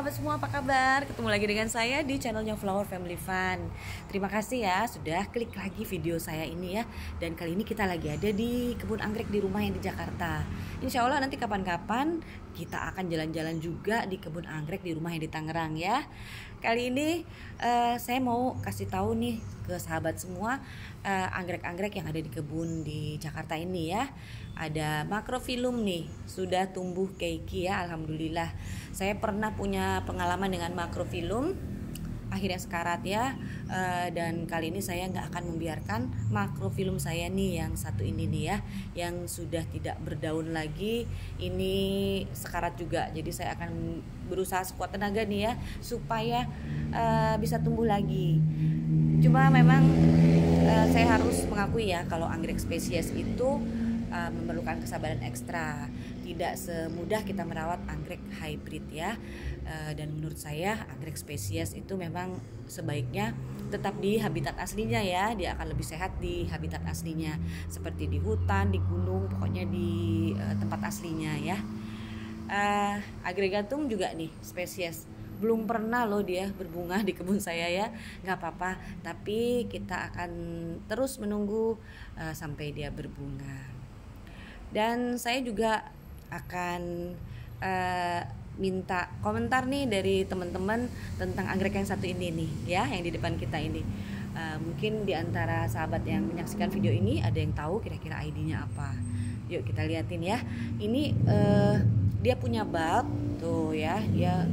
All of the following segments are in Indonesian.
sahabat semua, apa kabar? Ketemu lagi dengan saya di channelnya Flower Family Fun. Terima kasih ya sudah klik lagi video saya ini ya. Dan kali ini kita lagi ada di kebun anggrek di rumah yang di Jakarta. Insya Allah nanti kapan-kapan kita akan jalan-jalan juga di kebun anggrek di rumah yang di Tangerang ya. Kali ini saya mau kasih tahu nih ke sahabat semua anggrek-anggrek yang ada di kebun di Jakarta ini ya. Ada makrofilum nih, sudah tumbuh keiki ya, alhamdulillah. Saya pernah punya pengalaman dengan makrofilum, akhirnya sekarat ya. Dan kali ini saya nggak akan membiarkan makrofilum saya nih yang satu ini nih ya, yang sudah tidak berdaun lagi, ini sekarat juga. Jadi saya akan berusaha sekuat tenaga nih ya supaya bisa tumbuh lagi. Cuma memang saya harus mengakui ya, kalau anggrek spesies itu memerlukan kesabaran ekstra. Tidak semudah kita merawat anggrek hybrid ya. Dan menurut saya anggrek spesies itu memang sebaiknya tetap di habitat aslinya ya. Dia akan lebih sehat di habitat aslinya, seperti di hutan, di gunung, pokoknya di tempat aslinya ya. Agregatum juga nih spesies, belum pernah loh dia berbunga di kebun saya ya. Nggak apa-apa, tapi kita akan terus menunggu sampai dia berbunga. Dan saya juga akan minta komentar nih dari teman-teman tentang anggrek yang satu ini nih ya, yang di depan kita ini. Mungkin di antara sahabat yang menyaksikan video ini ada yang tahu kira-kira ID-nya apa. Yuk kita liatin ya. Ini dia punya bulb tuh ya, dia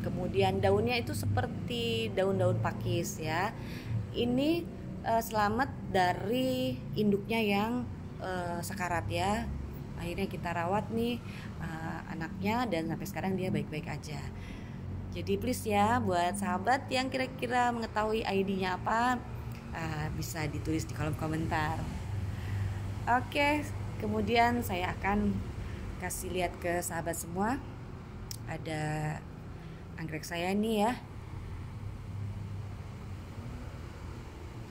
kemudian daunnya itu seperti daun-daun pakis ya. Ini selamat dari induknya yang sekarat ya. Akhirnya kita rawat nih anaknya, dan sampai sekarang dia baik-baik aja. Jadi please ya, buat sahabat yang kira-kira mengetahui ID-nya apa, bisa ditulis di kolom komentar. Oke, kemudian saya akan kasih lihat ke sahabat semua. Ada anggrek saya nih ya.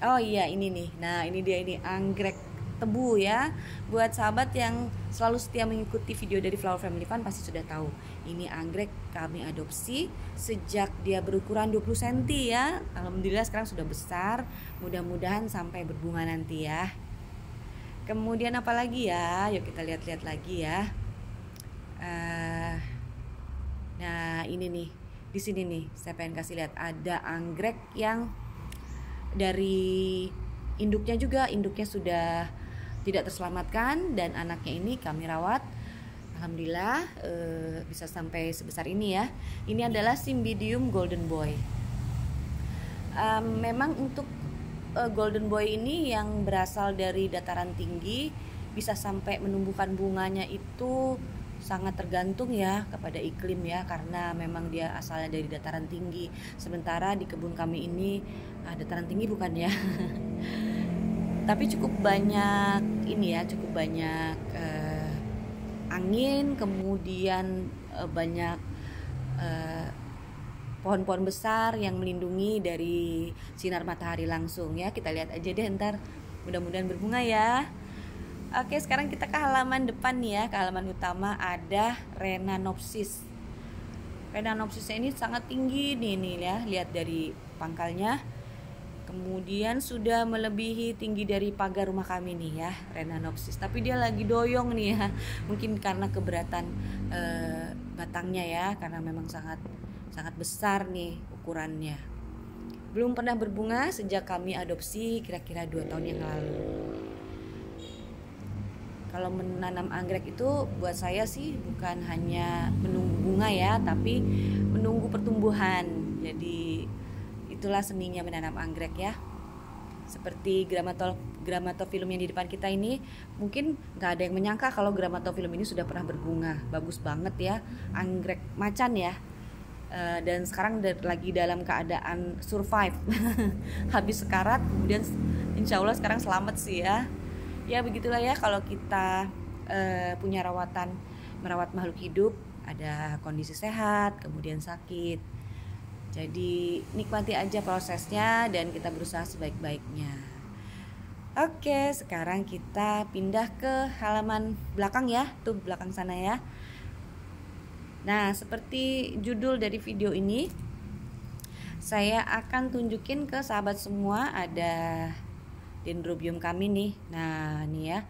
Oh iya, ini nih. Nah, ini dia, ini anggrek tebu ya. Buat sahabat yang selalu setia mengikuti video dari Flower Family Fun pasti sudah tahu. Ini anggrek kami adopsi sejak dia berukuran 20 cm ya. Alhamdulillah sekarang sudah besar. Mudah-mudahan sampai berbunga nanti ya. Kemudian apa lagi ya? Yuk kita lihat-lihat lagi ya. Nah, ini nih. Di sini nih saya pengen kasih lihat, ada anggrek yang dari induknya juga, induknya sudah tidak terselamatkan, dan anaknya ini kami rawat. Alhamdulillah bisa sampai sebesar ini ya. Ini adalah Cymbidium golden boy. Memang untuk golden boy ini yang berasal dari dataran tinggi bisa sampai menumbuhkan bunganya itu sangat tergantung ya kepada iklim ya, karena memang dia asalnya dari dataran tinggi. Sementara di kebun kami ini dataran tinggi bukan ya. Tapi cukup banyak ini ya, cukup banyak angin, kemudian banyak pohon-pohon besar yang melindungi dari sinar matahari langsung ya. Kita lihat aja deh ntar, mudah-mudahan berbunga ya. Oke, sekarang kita ke halaman depan nih ya, ke halaman utama. Ada Rhenanopsis. Rhenanopsisnya ini sangat tinggi nih ya, lihat dari pangkalnya. Kemudian sudah melebihi tinggi dari pagar rumah kami nih ya, Rhenanopsis. Tapi dia lagi doyong nih ya, mungkin karena keberatan batangnya ya, karena memang sangat besar nih ukurannya. Belum pernah berbunga sejak kami adopsi kira-kira 2 tahun yang lalu. Kalau menanam anggrek itu buat saya sih bukan hanya menunggu bunga ya, tapi menunggu pertumbuhan. Jadi itulah seninya menanam anggrek ya. Seperti Grammatophyllum yang di depan kita ini, mungkin nggak ada yang menyangka kalau Grammatophyllum ini sudah pernah berbunga. Bagus banget ya, anggrek macan ya. Dan sekarang lagi dalam keadaan survive. Habis sekarat, kemudian insya Allah sekarang selamat sih ya. Ya begitulah ya kalau kita punya merawat makhluk hidup, ada kondisi sehat, kemudian sakit. Jadi nikmati aja prosesnya dan kita berusaha sebaik-baiknya. Oke, sekarang kita pindah ke halaman belakang ya, tuh belakang sana ya. Nah, seperti judul dari video ini, saya akan tunjukin ke sahabat semua ada dendrobium kami nih. Nah, ini ya,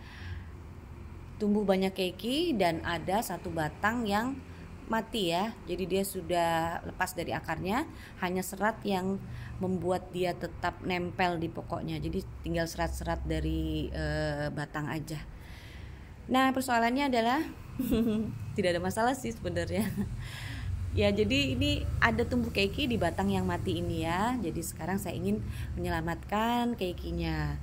tumbuh banyak keiki dan ada satu batang yang mati ya. Jadi dia sudah lepas dari akarnya, hanya serat yang membuat dia tetap nempel di pokoknya. Jadi tinggal serat-serat dari batang aja. Nah, persoalannya adalah tidak ada masalah sih sebenarnya. Ya, jadi ini ada tumbuh keiki di batang yang mati ini ya. Jadi sekarang saya ingin menyelamatkan keikinya.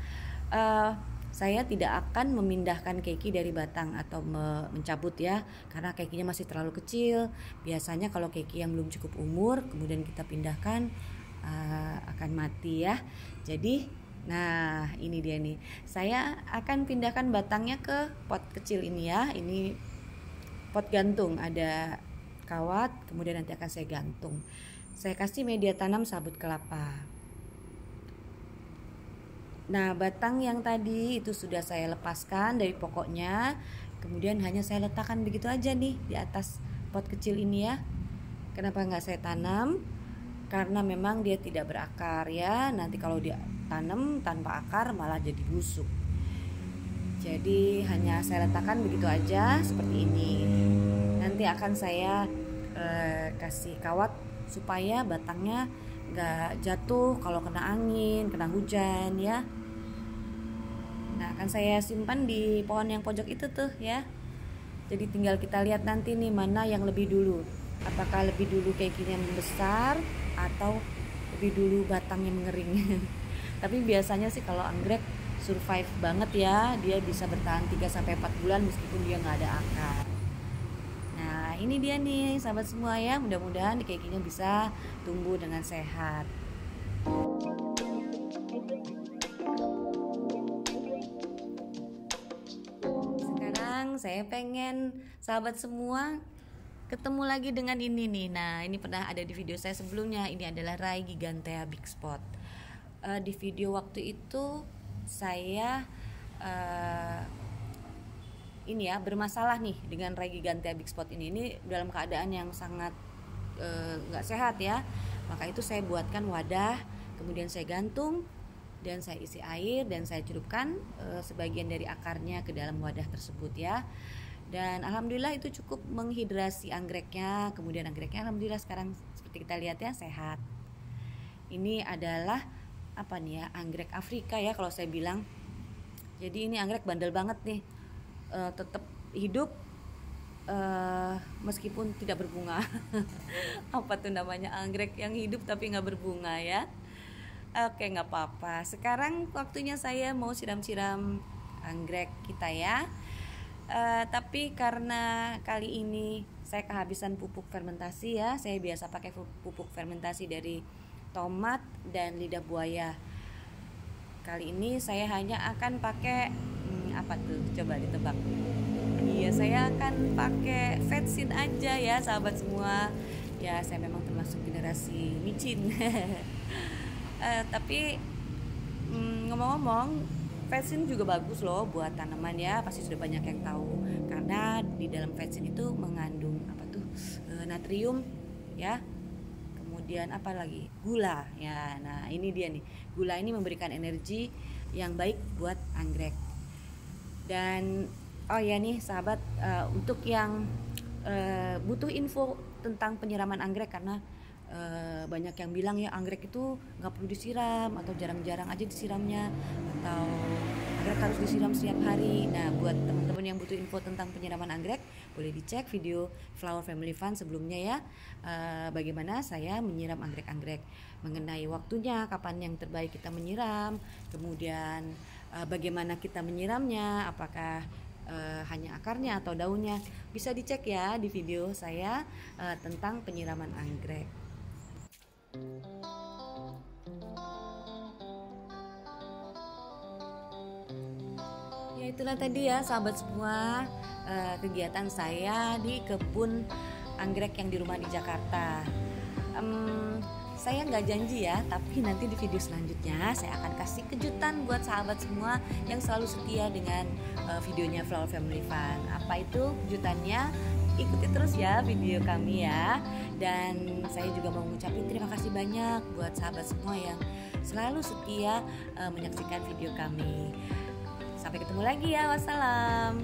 Saya tidak akan memindahkan keiki dari batang atau mencabut ya, karena keikinya masih terlalu kecil. Biasanya kalau keiki yang belum cukup umur kemudian kita pindahkan akan mati ya. Jadi nah ini dia nih, saya akan pindahkan batangnya ke pot kecil ini ya. Ini pot gantung, ada kawat, kemudian nanti akan saya gantung. Saya kasih media tanam sabut kelapa. Nah, batang yang tadi itu sudah saya lepaskan dari pokoknya, kemudian hanya saya letakkan begitu aja nih di atas pot kecil ini ya. Kenapa nggak saya tanam? Karena memang dia tidak berakar ya. Nanti kalau dia tanam tanpa akar malah jadi busuk. Jadi hanya saya letakkan begitu aja seperti ini. Nanti akan saya kasih kawat supaya batangnya nggak jatuh kalau kena angin, kena hujan ya. Nah, akan saya simpan di pohon yang pojok itu tuh ya. Jadi tinggal kita lihat nanti nih mana yang lebih dulu. Apakah lebih dulu keikinya membesar atau lebih dulu batangnya mengering. Tapi biasanya sih kalau anggrek survive banget ya, dia bisa bertahan 3-4 bulan meskipun dia nggak ada akar. Nah, ini dia nih sahabat semua ya, mudah-mudahan keikinya bisa tumbuh dengan sehat. Sekarang saya pengen sahabat semua ketemu lagi dengan ini nih. Nah, ini pernah ada di video saya sebelumnya. Ini adalah Rai Gigantea Big Spot. Di video waktu itu saya ini ya bermasalah nih dengan Rai Gigantea Big Spot ini dalam keadaan yang sangat nggak sehat ya. Maka itu saya buatkan wadah, kemudian saya gantung dan saya isi air dan saya celupkan sebagian dari akarnya ke dalam wadah tersebut ya. Dan alhamdulillah itu cukup menghidrasi anggreknya. Kemudian anggreknya alhamdulillah sekarang seperti kita lihat ya sehat. Ini adalah apa nih ya, anggrek Afrika ya kalau saya bilang. Jadi ini anggrek bandel banget nih, tetap hidup meskipun tidak berbunga. Apa tuh namanya, anggrek yang hidup tapi nggak berbunga ya. Oke, nggak apa-apa. Sekarang waktunya saya mau siram-siram anggrek kita ya. Tapi karena kali ini saya kehabisan pupuk fermentasi ya, saya biasa pakai pupuk fermentasi dari tomat dan lidah buaya. Kali ini saya hanya akan pakai apa tuh? Coba ditebak. Iya, saya akan pakai vetsin aja ya sahabat semua. Ya, saya memang termasuk generasi micin. Tapi ngomong-ngomong, vetsin juga bagus loh buat tanaman ya. Pasti sudah banyak yang tahu. Karena di dalam vetsin itu mengandung apa tuh? Natrium ya. Kemudian apa lagi? Gula ya. Nah, ini dia nih. Gula ini memberikan energi yang baik buat anggrek. Dan oh ya nih sahabat, untuk yang butuh info tentang penyiraman anggrek, karena banyak yang bilang ya anggrek itu nggak perlu disiram atau jarang-jarang aja disiramnya, atau anggrek harus disiram setiap hari. Nah, buat teman-teman yang butuh info tentang penyiraman anggrek, boleh dicek video Flower Family Fun sebelumnya ya. Bagaimana saya menyiram anggrek-anggrek, mengenai waktunya, kapan yang terbaik kita menyiram, kemudian bagaimana kita menyiramnya, apakah hanya akarnya atau daunnya, bisa dicek ya di video saya tentang penyiraman anggrek. Ya, itulah tadi ya sahabat semua, kegiatan saya di kebun anggrek yang di rumah di Jakarta. Saya nggak janji ya, tapi nanti di video selanjutnya saya akan kasih kejutan buat sahabat semua yang selalu setia dengan videonya Flower Family Fun. Apa itu kejutannya? ikuti terus ya video kami ya. Dan saya juga mau ngucapin terima kasih banyak buat sahabat semua yang selalu setia menyaksikan video kami. Sampai ketemu lagi ya, wassalam.